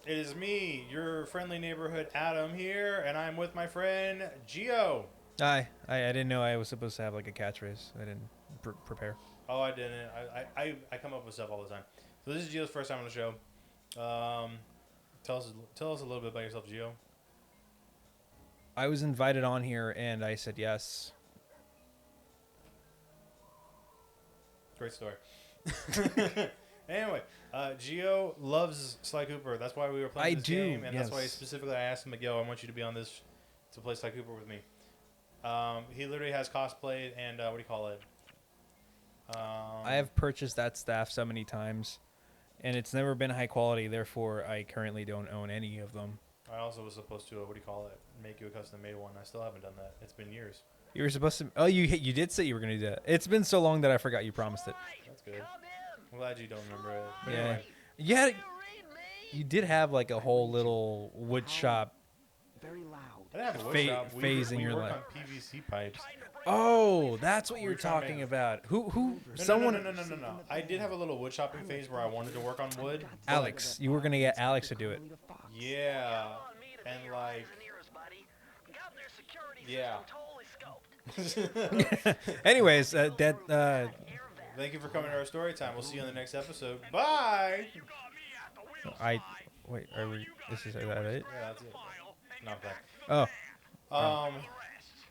It is me, your friendly neighborhood Adam here, and I'm with my friend Gio. I didn't know I was supposed to have like a catchphrase. I didn't prepare. Oh, I didn't. I come up with stuff all the time. So this is Gio's first time on the show. Tell us a little bit about yourself, Gio. I was invited on here and I said yes. Great story. Anyway, Gio loves Sly Cooper. That's why we were playing this game, and yes. that's why specifically I asked him, Miguel, I want you to be on this to play Sly Cooper with me. He literally has cosplayed and what do you call it? I have purchased that staff so many times, and it's never been high quality. Therefore, I currently don't own any of them. I also was supposed to what do you call it? Make you a custom made one. I still haven't done that. It's been years. You were supposed to. Oh, you did say you were gonna do that. It's been so long that I forgot you promised it. That's good. I'm glad you don't remember it. But Yeah. anyway, Yeah. You did have like a whole little wood shop. Very loud. I didn't have a wood Fa- shop. phase in we your work life. on PVC pipes. Oh, that's what We're you're trying to talking make- about. Who? No, Someone. No. I did have a little wood shopping phase where I wanted to work on wood. Alex, you were gonna get Alex to do it. Yeah, and like, yeah. Anyways, Thank you for coming to our story time. We'll see you in the next episode. Bye. Wait. Are we? Is that it? Yeah, that's it. Not bad. Oh.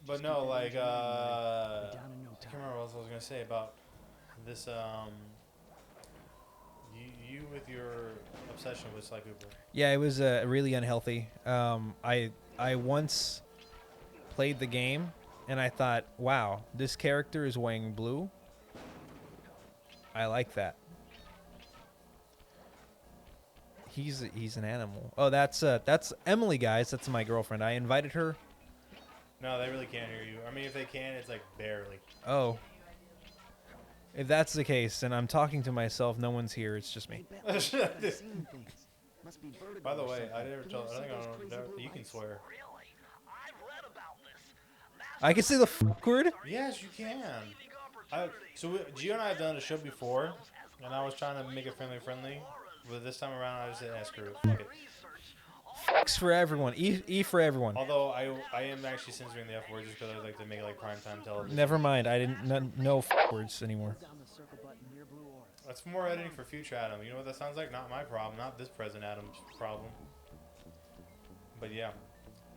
But no, like, I can't remember what else I was gonna say about this. You with your obsession with Sly Cooper. Yeah, it was really unhealthy. I once played the game, and I thought, wow, this character is wearing blue. I like that. He's an animal. Oh, that's Emily, guys. That's my girlfriend. I invited her. No, they really can't hear you. I mean, if they can, it's like barely. Oh. If that's the case, then I'm talking to myself. No one's here. It's just me. By the way, I never told. I think I don't know. You can swear. I can say the f word. Yes, you can. Gio and I have done a show before, and I was trying to make it friendly. But this time around, I just said, screw it. Fuck it. X for everyone. E for everyone. Although I am actually censoring the F word just because I like to make it like primetime television. Never mind. I didn't know f words anymore. That's more editing for future Adam. You know what that sounds like? Not my problem. Not this present Adam's problem. But yeah.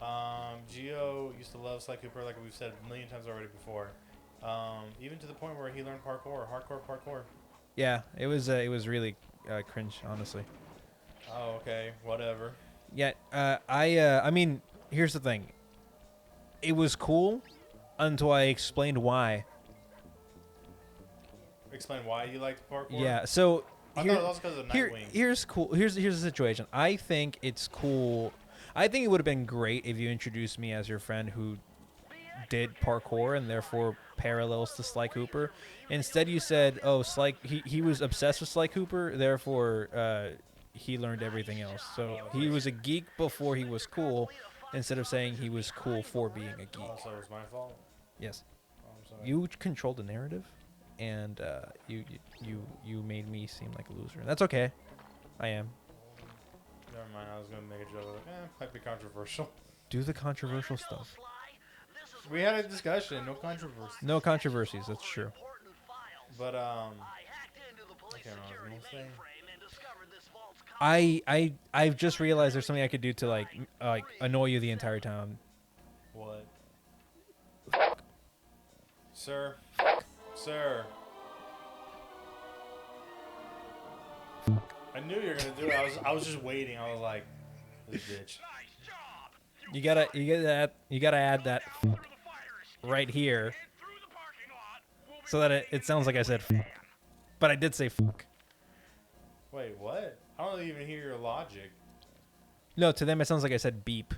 Gio used to love Sly Cooper, like we've said a million times already before. Even to the point where he learned parkour, hardcore parkour. Yeah, it was really cringe, honestly. Oh, okay. Whatever. Yeah, I mean, here's the thing. It was cool until I explained why. Explain why you liked parkour? Yeah, so I thought it was because of Nightwing. here's cool. Here's the situation. I think it's cool. I think it would have been great if you introduced me as your friend who did parkour and therefore parallels to Sly Cooper. Instead, you said, "Oh, he was obsessed with Sly Cooper, therefore he learned everything else." So he was a geek before he was cool, instead of saying he was cool for being a geek. Oh, so it was my fault? Yes, Oh, I'm sorry. you controlled the narrative, and you made me seem like a loser. That's okay. I am. Never mind. I was going to make a joke. Like, might be controversial. Do the controversial stuff. We had a discussion. No controversy. No controversies. That's true. But, I can't remember what I was going to say. I've just realized there's something I could do to like annoy you the entire time. What? Sir. Sir. I knew you were going to do it. I was just waiting. I was like, this bitch. You gotta add that right here, so that it sounds like I said but I did say fuck. Wait, what? I don't even hear your logic. No, to them it sounds like I said beep,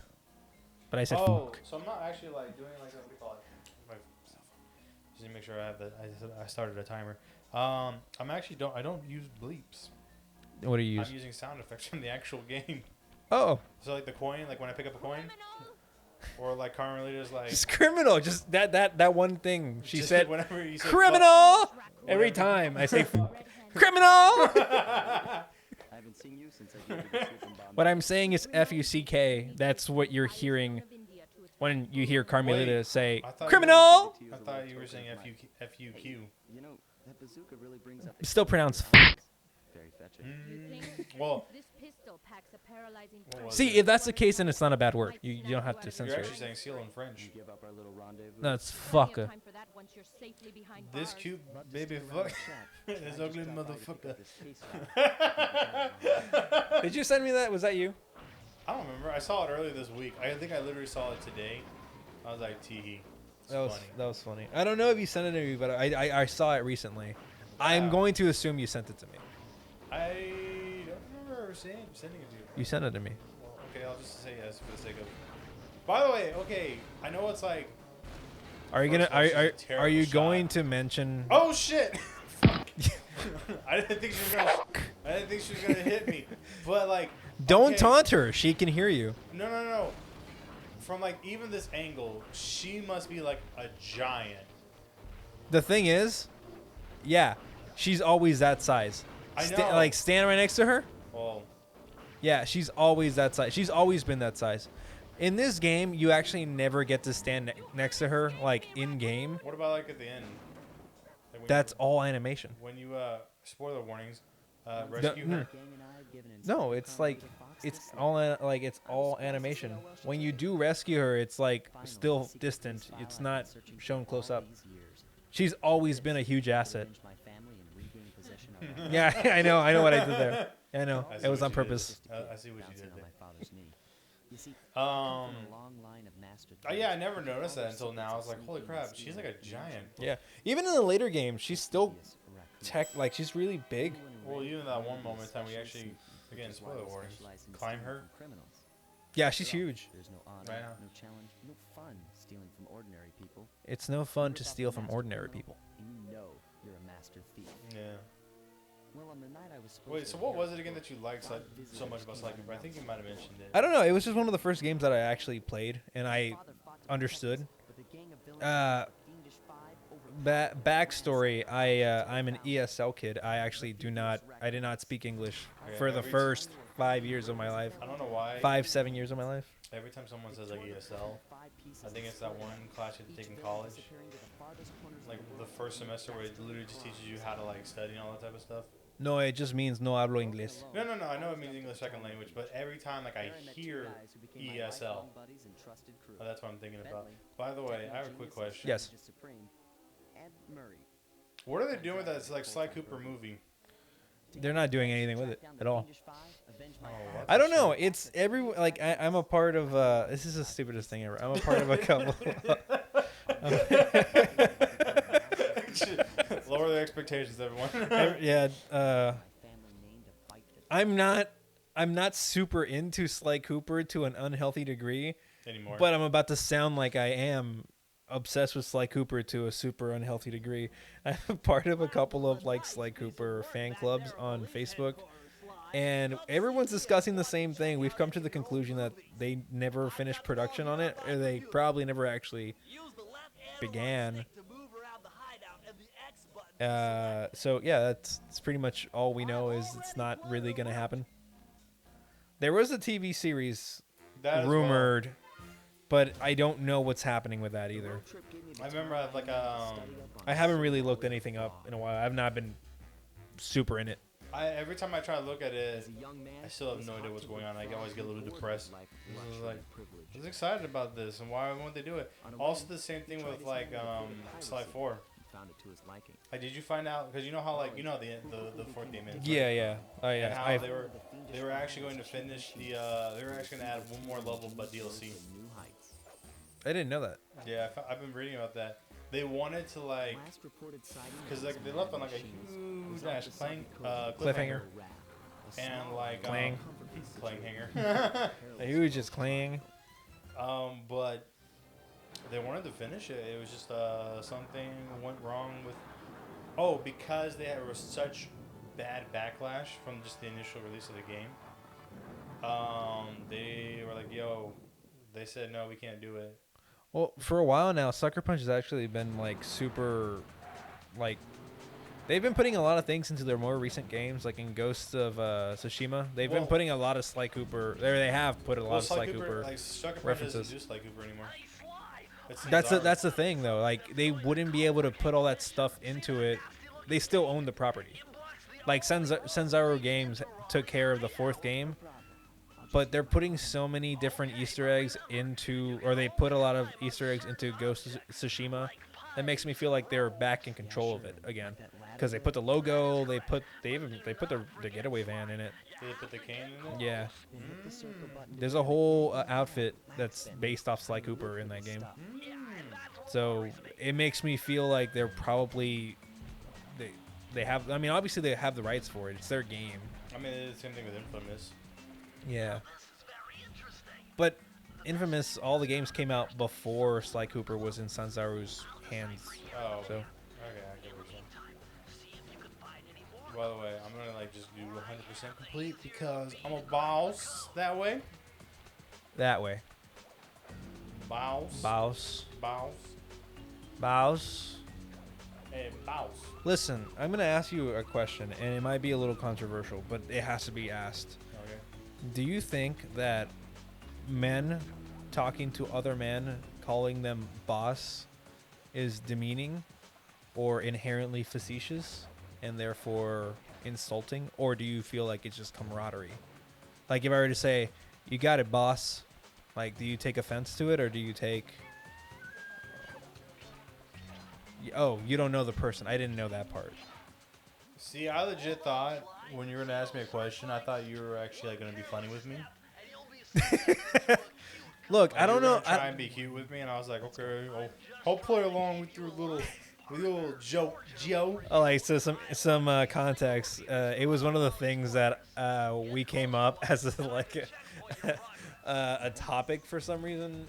but I said fuck. So I'm not actually like doing like what do you call it? My cell phone. Just to make sure I have that. I started a timer. I don't use bleeps. What do you use? I'm using sound effects from the actual game. Oh, So like the coin, like when I pick up a coin, or like Carmelita's like just criminal. Just that one thing she just said. whenever you say Criminal. Every time I say criminal. What I'm saying is F-U-C-K. That's what you're hearing when you hear Carmelita say, criminal! I thought you were saying F-U-Q. Still pronounced fuck. Well, see, if that's the case, then it's not a bad word. You don't have to censor you're it. actually saying seal in French. No, it's fucker. This cute baby fuck is ugly motherfucker. Did you send me that? Was that you? I don't remember. I saw it earlier this week. I think I literally saw it today. I was like, tee. That was funny. I don't know if you sent it to me, but I saw it recently. I'm going to assume you sent it to me. I don't remember sending it to you. You sent it to me. Well, okay, I'll just say yes for the sake of. By the way, okay, I know it's like. Are you gonna? Are you going to mention? Oh shit! I didn't think she was gonna hit me, but like. Don't taunt her. She can hear you. No. From like even this angle, she must be like a giant. The thing is, yeah, she's always that size. I know. Like stand right next to her. Well. Yeah, she's always that size. She's always been that size. In this game, you actually never get to stand next to her, like in game. What about like at the end? Like that's all animation. When you spoiler warnings, rescue her. No, it's like it's all animation. When you do rescue her, it's like still distant. It's not shown close up. She's always been a huge asset. Yeah, I know what I did there. I know. It was on purpose. I see what you did there. Yeah, I never noticed that until now. I was like, holy crap, she's like a giant. Yeah. Even in the later games, she's still she's really big. Well, even that one moment in time we actually, again, spoiler warning, climb her. Yeah, she's huge. Right now. It's no fun to steal from ordinary people. Yeah. Wait, so what was it again that you liked so much about Sly Cooper? I think you might have mentioned it. I don't know. It was just one of the first games that I actually played, and I understood. Backstory: I'm an ESL kid. I did not speak English for the first 5 years of my life. I don't know why. 7 years of my life. Every time someone says like ESL, I think it's that one class you have to take in college. Like the first semester where it literally just teaches you how to like study and all that type of stuff. No, it just means no hablo inglés. No. I know it means English second language, but every time like I hear ESL, that's what I'm thinking about. By the way, I have a quick question. Yes. What are they doing with that like Sly Cooper movie? They're not doing anything with it at all. Oh, I don't know. It's I'm a part of. This is the stupidest thing ever. I'm a part of a couple. Lower the expectations, everyone. Yeah. I'm not super into Sly Cooper to an unhealthy degree anymore. But I'm about to sound like I am obsessed with Sly Cooper to a super unhealthy degree. I'm part of a couple of like Sly Cooper fan clubs on Facebook, and everyone's discussing the same thing. We've come to the conclusion that they never finished production on it, or they probably never actually began. So yeah, that's pretty much all we know. Is it's not really gonna happen. There was a TV series rumored. But I don't know what's happening with that either. I remember I haven't really looked anything up in a while. I've not been super in it. Every time I try to look at it, I still have no idea what's going on. I always get a little depressed. I was excited about this, and why won't they do it? Also, the same thing with like Sly 4. Did you find out? Because you know how the fourth game ends. Yeah. Oh yeah. And how they were actually going to finish the. They were actually going to add one more level, but DLC. I didn't know that. Yeah, I've been reading about that. They wanted to like, because like they left on like a huge cliffhanger, and like hanger, a huge just clang. But they wanted to finish it. It was just something went wrong with. Because there was such bad backlash from just the initial release of the game. They were like, they said no, we can't do it. Well, for a while now, Sucker Punch has actually been like super, like, They've been putting a lot of things into their more recent games, like in Ghosts of Tsushima. They've been putting a lot of Sly Cooper. They have put a lot of Sly Cooper like Sucker Punch references. doesn't do Sly Cooper anymore. That's the thing though. Like they wouldn't be able to put all that stuff into it. They still own the property. Like Senzaro Games took care of the 4th game, but they're putting so many different Easter eggs into, or they put a lot of Easter eggs into Ghost of Tsushima. That makes me feel like they're back in control of it again, because they put the logo, they put the getaway van in it. Did they put the cane in it? Yeah. There's a whole outfit that's based off Sly Cooper in that game. So it makes me feel like they're probably they have. I mean, obviously they have the rights for it. It's their game. I mean, it's the same thing with Infamous. Yeah. But Infamous, all the games came out before Sly Cooper was in Sanzaru's hands. Oh. So. Okay, I get what you're saying. By the way, I'm gonna like just do 100% complete because I'm a boss that way. That way. Boss. Boss. Boss. Boss. Hey, boss. Listen, I'm gonna ask you a question, and it might be a little controversial, but it has to be asked. Okay. Do you think that men talking to other men, calling them boss, is demeaning or inherently facetious and therefore insulting? Or do you feel like it's just camaraderie? Like if I were to say, you got it, boss, like do you take offense to it, or do you take, oh, you don't know the person, I didn't know that part? See, I legit thought when you were gonna ask me a question, I thought you were actually like gonna be funny with me. Look, like I don't know. Try and be cute with me, and I was like, okay, I'll play along with your little joke, Joe. Oh, like so some context. It was one of the things that we came up as a topic for some reason.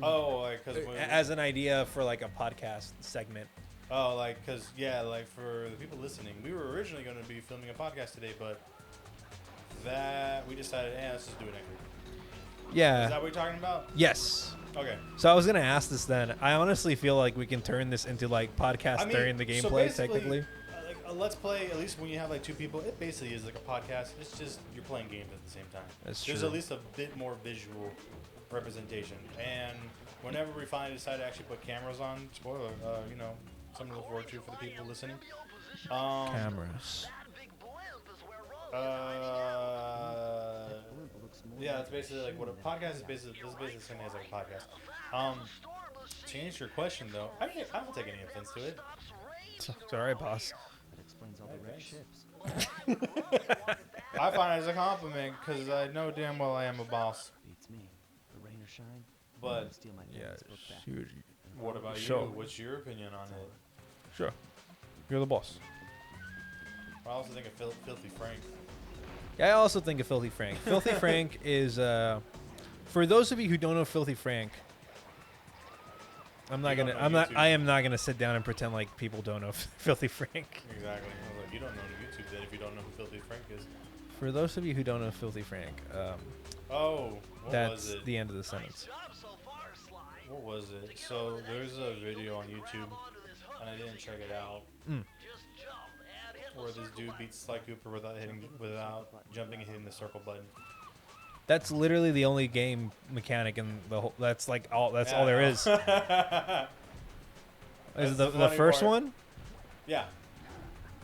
As an idea for like a podcast segment. Oh, like because like for the people listening, we were originally going to be filming a podcast today, but that we decided, let's just do it next week. Yeah. Is that what you're talking about? Yes. Okay. So I was gonna ask this then. I honestly feel like we can turn this into like podcast during the gameplay, so technically. Like a let's play, at least when you have like 2 people, it basically is like a podcast. It's just you're playing games at the same time. There's at least a bit more visual representation. And whenever we finally decide to actually put cameras on, spoiler, something to look forward to for the people listening. Cameras. Yeah, it's basically like what a podcast is basically. This is basically the same as like a podcast. To answer your question though, I don't take any offense to it. It's all right, boss. That explains all the red ships. I find it as a compliment because I know damn well I am a boss. Beats me. The rain or shine. But Steal my Yeah, book back. huge. what about Sure. you? What's your opinion on it? Sure. You're the boss. I also think of Filthy Frank. Yeah, I also think of Filthy Frank. Filthy Frank is, for those of you who don't know Filthy Frank, I am not gonna sit down and pretend like people don't know Filthy Frank. Exactly. I was like, you don't know YouTube then if you don't know who Filthy Frank is. For those of you who don't know Filthy Frank, that's the end of the sentence. What was it? So there's a video on YouTube, and I didn't check it out. Where this dude beats Sly Cooper without jumping and hitting the circle button. That's literally the only game mechanic in the whole. That's like all. That's all there is. Is it the first one? Yeah.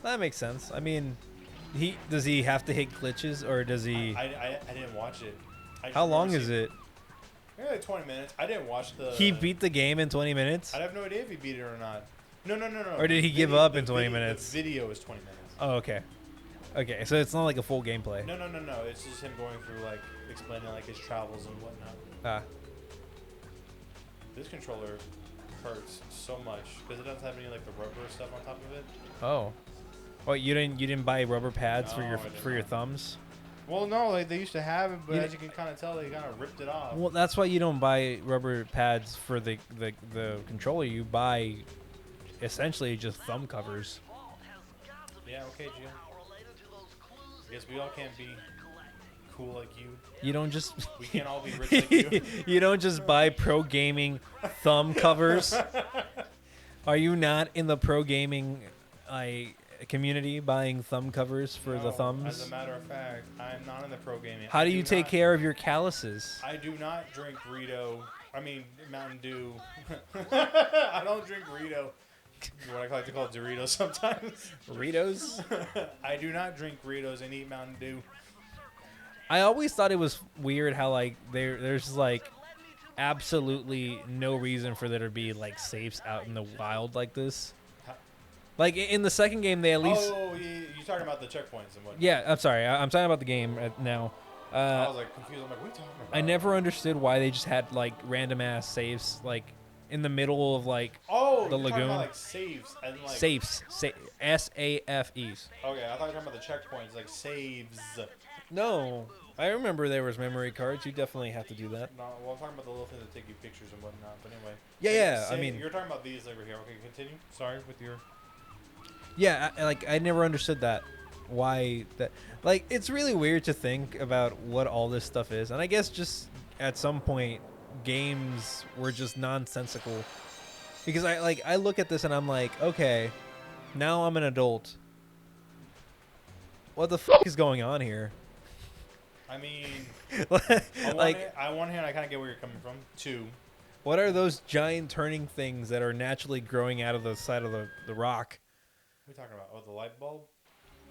That makes sense. I mean, does he have to hit glitches or does he? I didn't watch it. How long is it? Maybe like 20 minutes. I didn't watch the. He beat the game in 20 minutes. I have no idea if he beat it or not. No. Or did he give up in 20 minutes? The video is 20 minutes. Oh, okay. Okay, so it's not like a full gameplay. No. It's just him going through like explaining like his travels and whatnot. This controller hurts so much because it doesn't have any like the rubber stuff on top of it. Oh. Oh, you didn't buy rubber pads No, for your thumbs? Well, no, like they used to have it, but as you can kind of tell, they kind of ripped it off. Well, that's why you don't buy rubber pads for the controller. You buy essentially just thumb covers. Yeah, okay, Gio. I guess we all can't be cool like you. You don't just. We can't all be rich like you. You don't just buy pro gaming thumb covers. Are you not in the pro gaming community buying thumb covers for the No, thumbs? As a matter of fact, I am not in the pro gaming. How do you take care of your calluses? I do not drink Mountain Dew. I don't drink Rito. What I like to call Doritos sometimes. Doritos? I do not drink Doritos and eat Mountain Dew. I always thought it was weird how like there's like absolutely no reason for there to be like safes out in the wild like this. Like in the second game, they at least. Oh, you're talking about the checkpoints and what? Yeah, I'm sorry. I'm talking about the game now. I was like confused. I'm like, what are you talking about? I never understood why they just had like random ass safes like in the middle of like the lagoon. Talking about, like saves and like Safes, SAFEs. Okay, I thought you were talking about the checkpoints, like saves. No, I remember there was memory cards. You definitely have to do that. No, well, I'm talking about the little things that take you pictures and whatnot. But anyway. Yeah. I mean, you're talking about these over here. Okay, continue. Sorry with your. Yeah, I never understood that. Why that? Like, it's really weird to think about what all this stuff is, and I guess just at some point, games were just nonsensical. Because I look at this and I'm like, okay, now I'm an adult. What the fuck is going on here? I mean, like, on one hand, I kind of get where you're coming from. Two, what are those giant turning things that are naturally growing out of the side of the rock? what are you talking about? Oh, the light bulb?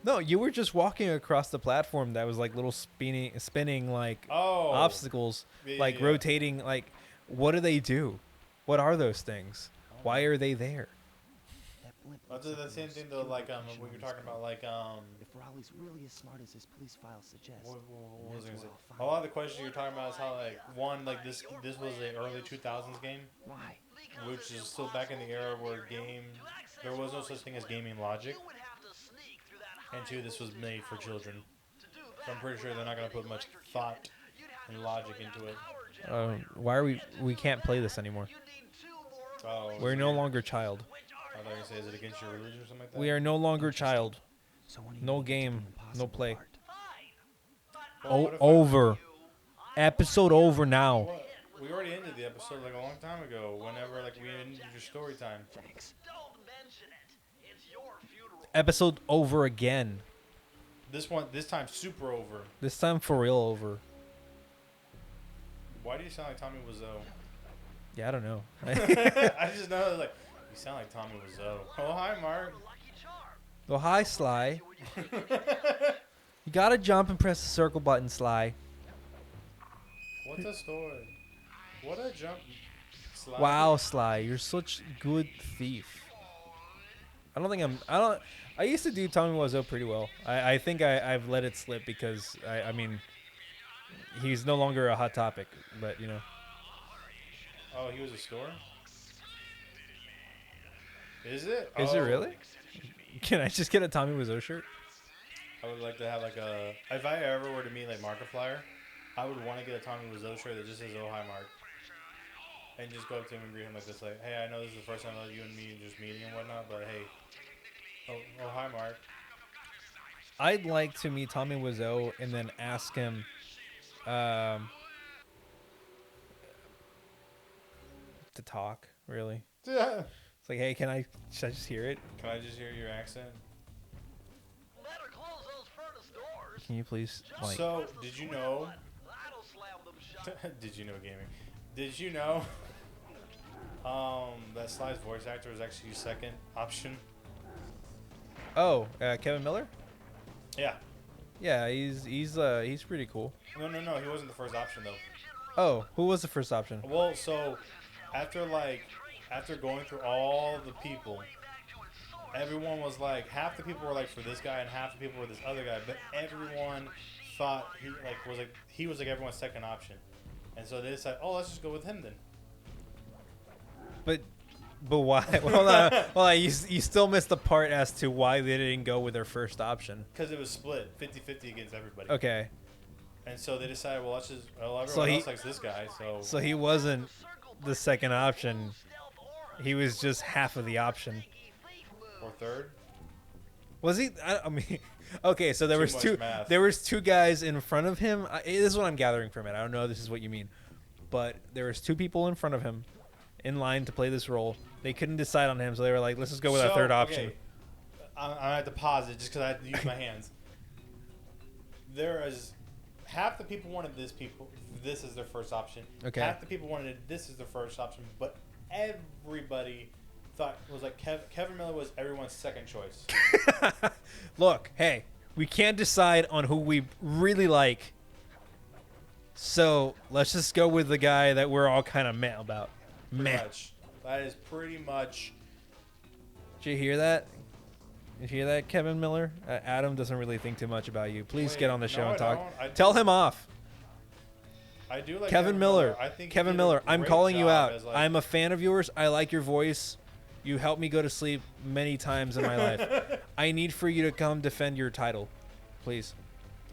No, you were just walking across the platform that was like little spinning like obstacles, like rotating. Like, what do they do? What are those things? Why are they there? That's the same thing though, like what you're talking about, like If Raleigh's really as smart as his police files suggest. What was I gonna say? A lot of the questions you're talking about is how like one like this was an early 2000s game, Why? which is still back in the era where there was no such thing as gaming logic, and two, this was made for children. So I'm pretty sure they're not gonna put much thought and logic into it. Why are we can't play this anymore? Oh, We're no longer child. I thought you say, is it against your religion or something like that? We are no longer child. So when No game, no play. Well, Over. Episode over now. What? We already ended the episode like a long time ago. Whenever like we ended your story time. Thanks. Episode over again. This time super over. This time for real over. Why do you sound like Tommy Wiseau? Yeah, I don't know. I just know like you sound like Tommy Wiseau. Oh hi Mark. Oh hi Sly. You gotta jump and press the circle button, Sly. What's a story? What a jump. Slide. Wow, Sly, you're such good thief. I used to do Tommy Wiseau pretty well. I think I've let it slip because I mean he's no longer a hot topic, but you know. Oh, he was a store? Is it? Is it really? Can I just get a Tommy Wiseau shirt? I would like to have like a. If I ever were to meet like Markiplier, I would want to get a Tommy Wiseau shirt that just says "Oh hi Mark," and just go up to him and greet him like this, like, "Hey, I know this is the first time that you and me just meeting and whatnot, but hey, oh hi Mark." I'd like to meet Tommy Wiseau and then ask him, to talk. Really? Yeah. It's like, hey, should I just hear it? Can I just hear your accent? Can you please, like... So, did you know... Did you know gaming? Did you know... that Sly's voice actor was actually his second option? Oh, Kevin Miller? Yeah. Yeah, he's pretty cool. No, he wasn't the first option, though. Oh, who was the first option? Well, so... After going through all the people, everyone was like, half the people were like for this guy and half the people were this other guy, but everyone thought he was like everyone's second option, and so they decided, oh, let's just go with him then. But why? Hold on. You still missed the part as to why they didn't go with their first option. Because it was split 50-50 against everybody. Okay. And so they decided, well, everyone else likes this guy, so. So he wasn't the second option. He was just half of the option. Or third? Was he? I mean, okay. So there was two guys in front of him. This is what I'm gathering from it. I don't know if this is what you mean, but there was two people in front of him, in line to play this role. They couldn't decide on him, so they were like, "Let's just go with our third option." Okay. I have to pause it just because I have to use my hands. There is half the people wanted this is their first option. Okay. Half the people wanted this is their first option, but everybody thought was like Kevin Miller was everyone's second choice. Look, hey, we can't decide on who we really like. So let's just go with the guy that we're all kind of meh about. Meh. Much. That is pretty much. Did you hear that? Did you hear that, Kevin Miller? Adam doesn't really think too much about you. Please Wait, get on the show no, and I talk. don't. Tell him off. I do like Kevin Miller. I think Kevin Miller, I'm calling you out. Like, I'm a fan of yours. I like your voice. You helped me go to sleep many times in my life. I need for you to come defend your title, please.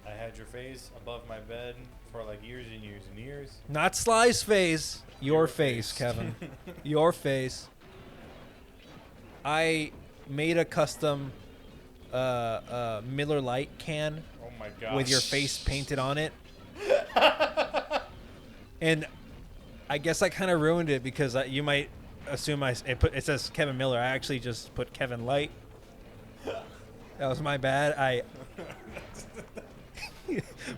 I had your face above my bed for like years and years and years. Not Sly's face. Your face, Kevin. Your face. I made a custom Miller Lite can Oh my god. with your face painted on it. And I guess I kind of ruined it because you might assume it says Kevin Miller. I actually just put Kevin Light. That was my bad. I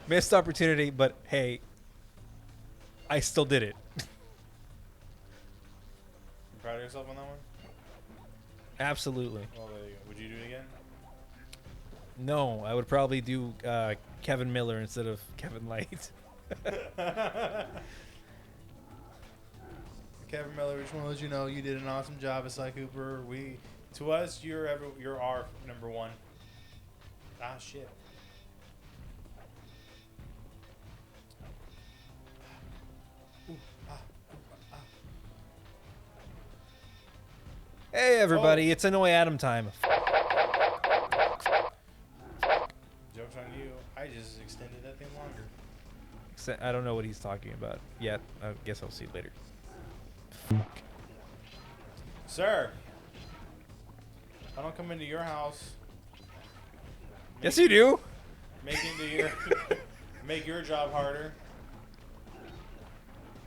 missed opportunity, but hey, I still did it. You proud of yourself on that one? Absolutely. Well, there you go. Would you do it again? No, I would probably do Kevin Miller instead of Kevin Light. Kevin Miller, just want to let you know you did an awesome job as Sly Cooper. To us, you're our number one. Ah, shit. Hey everybody, it's Annoy Adam time. Joke's on you. I just extended that thing longer. I don't know what he's talking about yet. I guess I'll see later. Sir, I don't come into your house. Yes, you do. Make your job harder.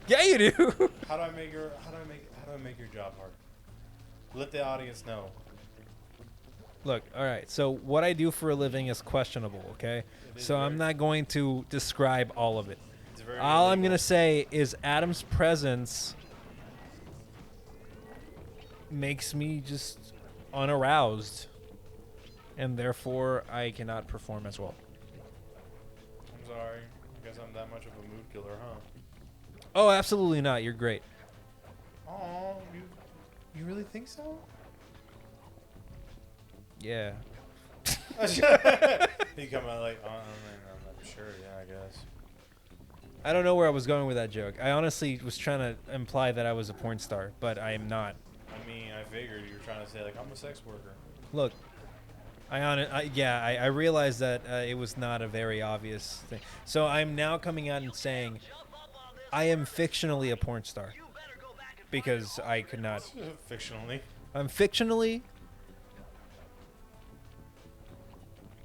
Yeah, you do. How do I make your job harder? Let the audience know. Look, all right. So what I do for a living is questionable, okay? So I'm not going to describe all of it. All I'm going to say is Adam's presence makes me just unaroused, and therefore I cannot perform as well. I'm sorry. I guess I'm that much of a mood killer, huh? Oh, absolutely not. You're great. Oh, you really think so? Yeah. He come out like, I'm not sure. Yeah, I guess. I don't know where I was going with that joke. I honestly was trying to imply that I was a porn star, but I am not. I mean, I figured you were trying to say like I'm a sex worker. Look, I realized that it was not a very obvious thing. So I'm now coming out and saying I am fictionally a porn star because I could not. Fictionally. I'm fictionally.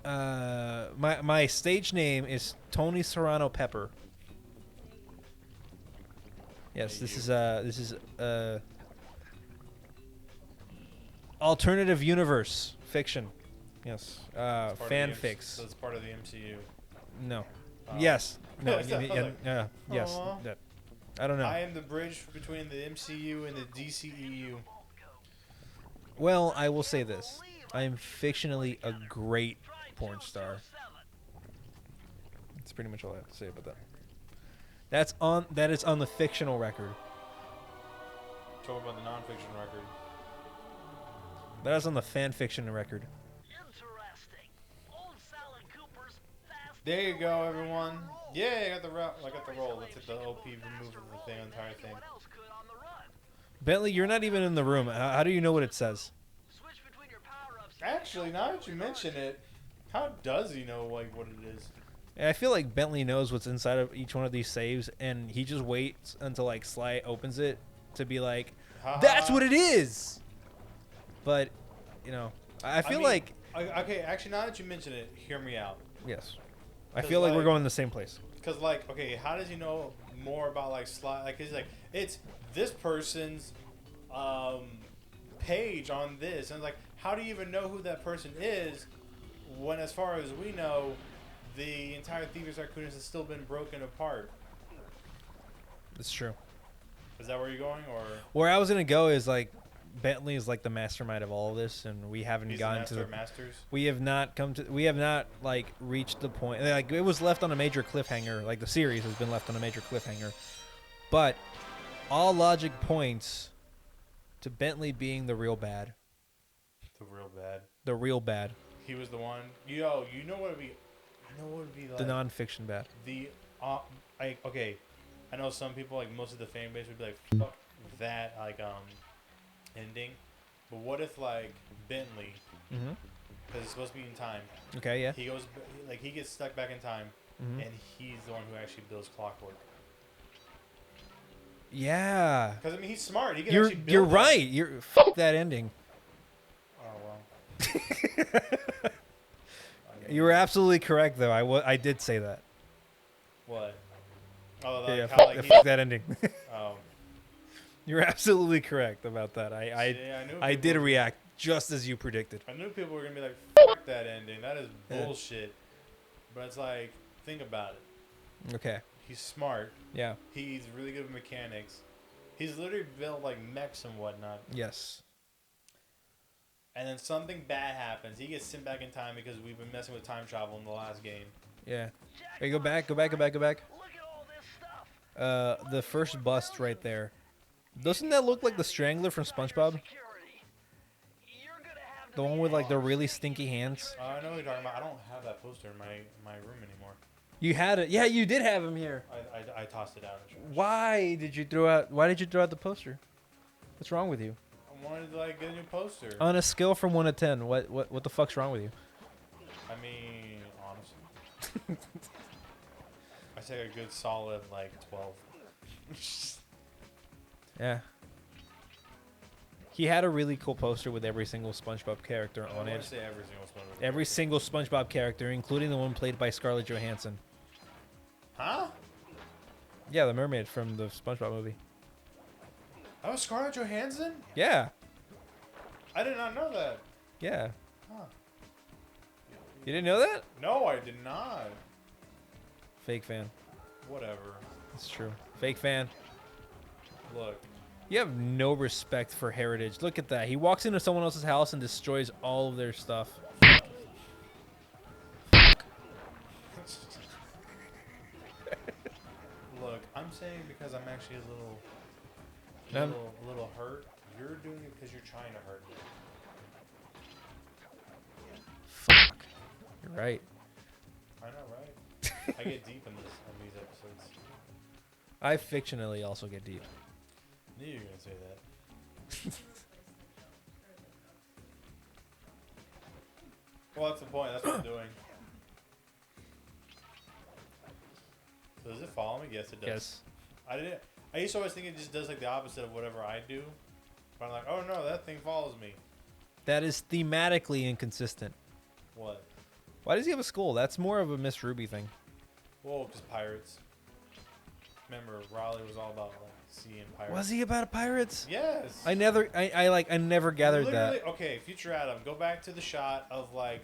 My stage name is Tony Serrano Pepper. Yes, this is alternative universe fiction. Yes, fanfics. So it's part of the MCU. No. Oh. Yes. No. Yes. Yes. That. I don't know. I am the bridge between the MCU and the DCEU. Well, I will say this: I am fictionally a great porn star. That's pretty much all I have to say about that. That is on the fictional record. Talk about the non-fiction record. That is on the fan fiction record. There you go, everyone. Yeah, I got the roll. Let's hit the OP remove the thing, entire thing. Bentley, you're not even in the room. How do you know what it says? Actually, now that you mention it, how does he know like what it is? I feel like Bentley knows what's inside of each one of these saves, and he just waits until like Sly opens it to be like, "That's what it is." But, you know, I feel like. Okay, actually, now that you mention it, hear me out. Yes. I feel like we're going to the same place. Because, like, okay, how does he know more about, like, Sly? Like, he's like, it's this person's page on this, and it's like, how do you even know who that person is? When, as far as we know, the entire Thievius Raccoonus has still been broken apart. It's true. Is that where you're going, or where I was gonna go is like Bentley is like the mastermind of all of this, and we haven't he's gotten the to master the of masters? we have not come to we have not like reached the point, like it was left on a major cliffhanger, like the series has been left on a major cliffhanger, but all logic points to Bentley being the real bad. The real bad. The real bad. He was the one. Yo, you know what would be? You know what would be like? The non-fiction bad. The okay, I know some people, like most of the fan base, would be like, fuck that ending. But what if like Bentley, Mm-hmm. because it's supposed to be in time. Okay, yeah. He goes like he gets stuck back in time, Mm-hmm. and he's the one who actually builds clockwork. Yeah. Because I mean, he's smart. He can You're actually build you're that. right. You're fuck that ending. Oh well. You were absolutely correct, though. I did say that. What? Oh, like Yeah, how like fuck that ending. oh. You're absolutely correct about that. See, knew I did people- react just as you predicted. I knew people were gonna be like, "Fuck that ending. That is Yeah. bullshit." But it's like, think about it. Okay. He's smart. Yeah. He's really good with mechanics. He's literally built like mechs and whatnot. Yes. And then something bad happens. He gets sent back in time because we've been messing with time travel in the last game. Yeah. Hey, go back. Go back. Go back. Go back. The first bust right there. Doesn't that look like the Strangler from SpongeBob? The one with like the really stinky hands. I know what you're talking about. I don't have that poster in my room anymore. You had it. Yeah, you did have him here. I tossed it out. Why did you throw out? Why did you throw out the poster? What's wrong with you? I wanted to like get a new poster. On a scale from 1 to 10, what the fuck's wrong with you? I mean, honestly, I say a good solid like 12. Yeah. He had a really cool poster with every single SpongeBob character I on want it. to say every single SpongeBob. Every single SpongeBob character, including the one played by Scarlett Johansson. Huh? Yeah, the mermaid from the SpongeBob movie. That was Scarlett Johansson? Yeah. I did not know that. Yeah. Huh. You didn't know that? No, I did not. Fake fan. Whatever. It's true. Fake fan. Look. You have no respect for heritage. Look at that. He walks into someone else's house and destroys all of their stuff. Look, I'm saying because I'm actually Um, a little hurt. You're doing it because you're trying to hurt me. Fuck. You're right. I know, right? I get deep in these episodes. I fictionally also get deep. Knew you were gonna say that. Well, that's the point. That's what I'm doing. So does it follow me? Yes, it does. Yes. I used to always think it just does like the opposite of whatever I do. But I'm like, oh no, that thing follows me. That is thematically inconsistent. What? Why does he have a skull? That's more of a Miss Ruby thing. Well, because pirates. Remember, Raleigh was all about like sea and pirates. Was he about pirates? Yes. I never gathered Literally, that. Okay, Future Adam, go back to the shot of like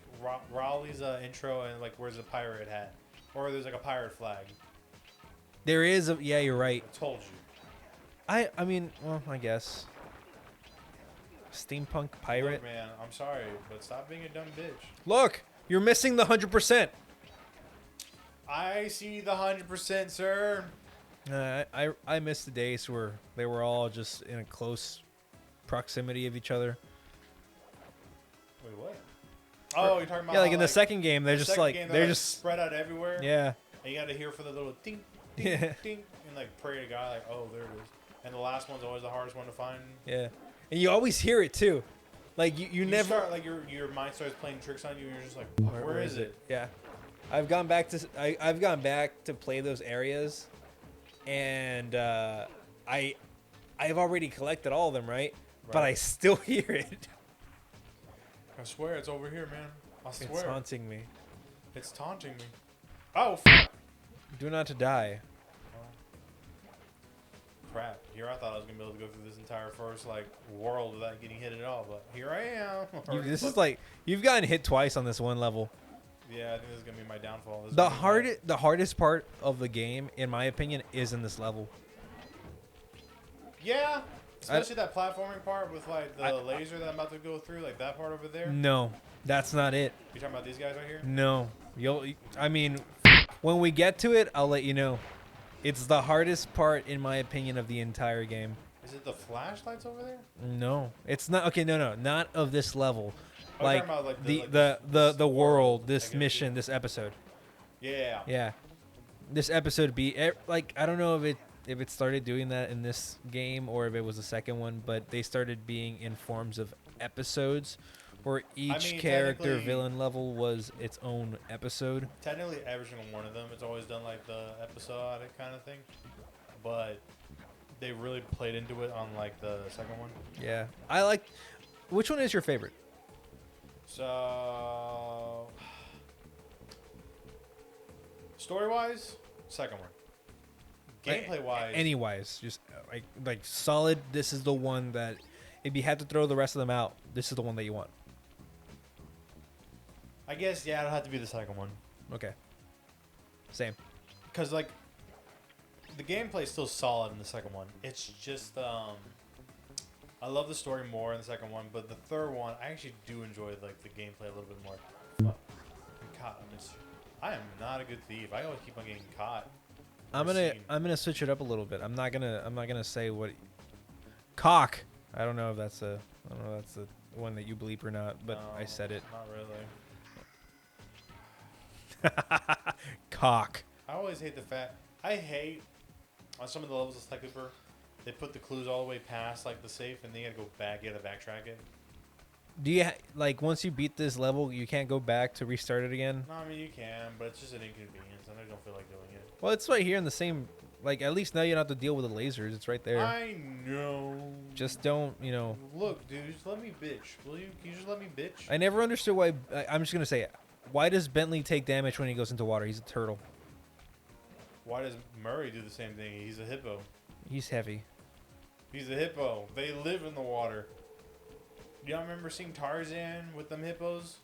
Raleigh's intro and like where's the pirate hat, or there's like a pirate flag. There is a, yeah, you're right. I told you. I mean, well, I guess. Steampunk pirate. Look, man, I'm sorry, but stop being a dumb bitch. Look, you're missing the 100%. I see the 100%, sir. I miss the days where they were all just in a close proximity of each other. Wait, what? Oh, you're talking about Yeah, like how, in the second game, they're just like they're just spread out everywhere. yeah. And you got to hear for the little ding, ding, Yeah. ding, and like pray to God, like, oh, there it is. And the last one's always the hardest one to find. Yeah. And you always hear it too. Like you never start, like your mind starts playing tricks on you, and you're just like, where is it? Yeah. I've gone back to play those areas, and I've already collected all of them, right? But I still hear it. I swear it's over here, man. I swear. It's haunting me. It's taunting me. Oh, fuck. Do not to die. crap. Here I thought I was gonna be able to go through this entire first like world without getting hit at all, but here I am. This is like you've gotten hit twice on this one level. Yeah, I think this is gonna be my downfall. This is The gonna be the hardest part of the game, in my opinion, is in this level. Yeah, especially that platforming part with like the laser that I'm about to go through, like that part over there. No, that's not it. You talking about these guys right here? No, I mean, when we get to it, I'll let you know. It's the hardest part, in my opinion, of the entire game. Is it the flashlights over there? No, it's not. Okay, no, not of this level. Oh, Like, about, like, the world, I this get mission, this episode. Yeah. Yeah, this episode like I don't know if it started doing that in this game or if it was the second one, but they started being in forms of episodes, where each character villain level was its own episode. Technically, every single one of them, it's always done like the episodic kind of thing, but they really played into it on like the second one. Yeah, I like. Which one is your favorite? So, story-wise, second one. Gameplay-wise, Anyways, just like solid. This is the one that, if you had to throw the rest of them out, this is the one that you want. I guess it'll have to be the second one. Okay. Same. Because like, the gameplay is still solid in the second one. It's just I love the story more in the second one, but the third one I actually do enjoy like the gameplay a little bit more. Fuck. I'm caught. I am not a good thief. I always keep on getting caught. I'm gonna switch it up a little bit. I'm not gonna say what cock. I don't know if that's the one that you bleep or not, but No, I said it. Not really. Cock. I always hate the fact I hate on some of the levels of Sly Cooper, they put the clues all the way past like the safe, and then you gotta go back, you gotta backtrack it. Do you like once you beat this level, you can't go back to restart it again? No, I mean you can, but it's just an inconvenience, and I don't feel like doing it. Well, it's right here in the same. Like at least now you don't have to deal with the lasers. It's right there. I know. Just don't, Look, dude, just let me bitch. Will you? Can you just let me bitch? I never understood why. I'm just gonna say it. Why does Bentley take damage when he goes into water? He's a turtle. Why does Murray do the same thing? He's a hippo. He's heavy. He's a hippo. They live in the water. Y'all remember seeing Tarzan with them hippos?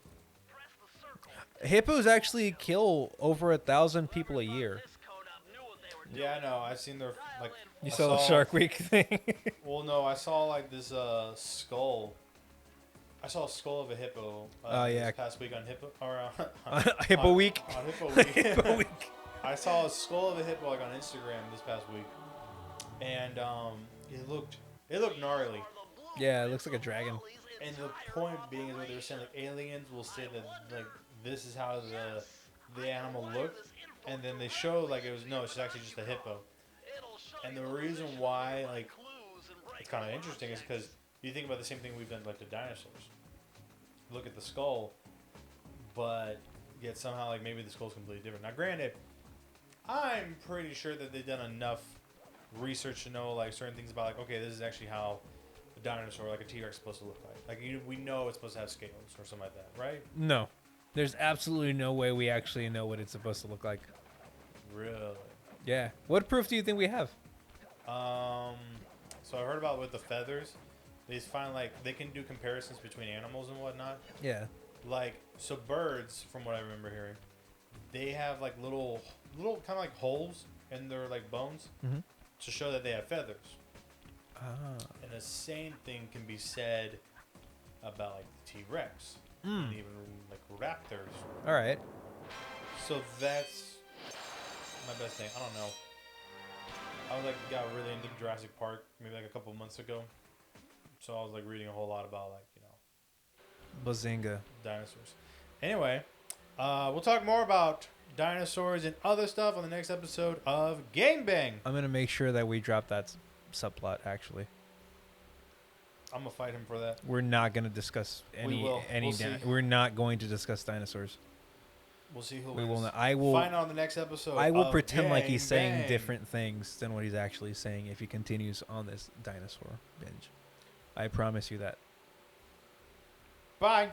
Hippos actually kill over 1,000 people a year. Yeah, I know. I've seen their like. You saw the Shark Week thing? Well, no, I saw like this skull. I saw a skull of a hippo. Yeah. This past week on Hippo or Hippo Week. On Hippo Week. Hippo Week. I saw a skull of a hippo like on Instagram this past week, and it looked gnarly. Yeah, it looks like a dragon. And the point being is what they were saying, like aliens will say that like this is how the animal looked, and then they show like it's actually just a hippo. And the reason why like it's kind of interesting is because you think about the same thing we've done like the dinosaurs. Look at the skull, but yet somehow like maybe the skull's completely different. Now, granted, I'm pretty sure that they've done enough research to know like certain things about like okay, this is actually how a dinosaur like a T-Rex is supposed to look like. Like we know it's supposed to have scales or something like that, right? No. There's absolutely no way we actually know what it's supposed to look like. Really? Yeah. What proof do you think we have? So I heard about with the feathers, they find like they can do comparisons between animals and whatnot. Yeah. Like so birds, from what I remember hearing, they have like little kind of like holes in their like bones to show that they have feathers. Ah. And the same thing can be said about like the T-Rex and even like raptors. All right. So that's my best thing. I don't know. I was like got really into Jurassic Park maybe like a couple months ago. So I was like reading a whole lot about like, Bazinga. dinosaurs. Anyway, we'll talk more about dinosaurs and other stuff on the next episode of Gang Bang. I'm going to make sure that we drop that subplot, actually. I'm going to fight him for that. We're not going to discuss We will. We'll see. We're not going to discuss dinosaurs. We'll see who We wins. will not. I will Find out on the next episode. I will of pretend like Gang he's saying Bang. different things than what he's actually saying if he continues on this dinosaur binge. I promise you that. Bye.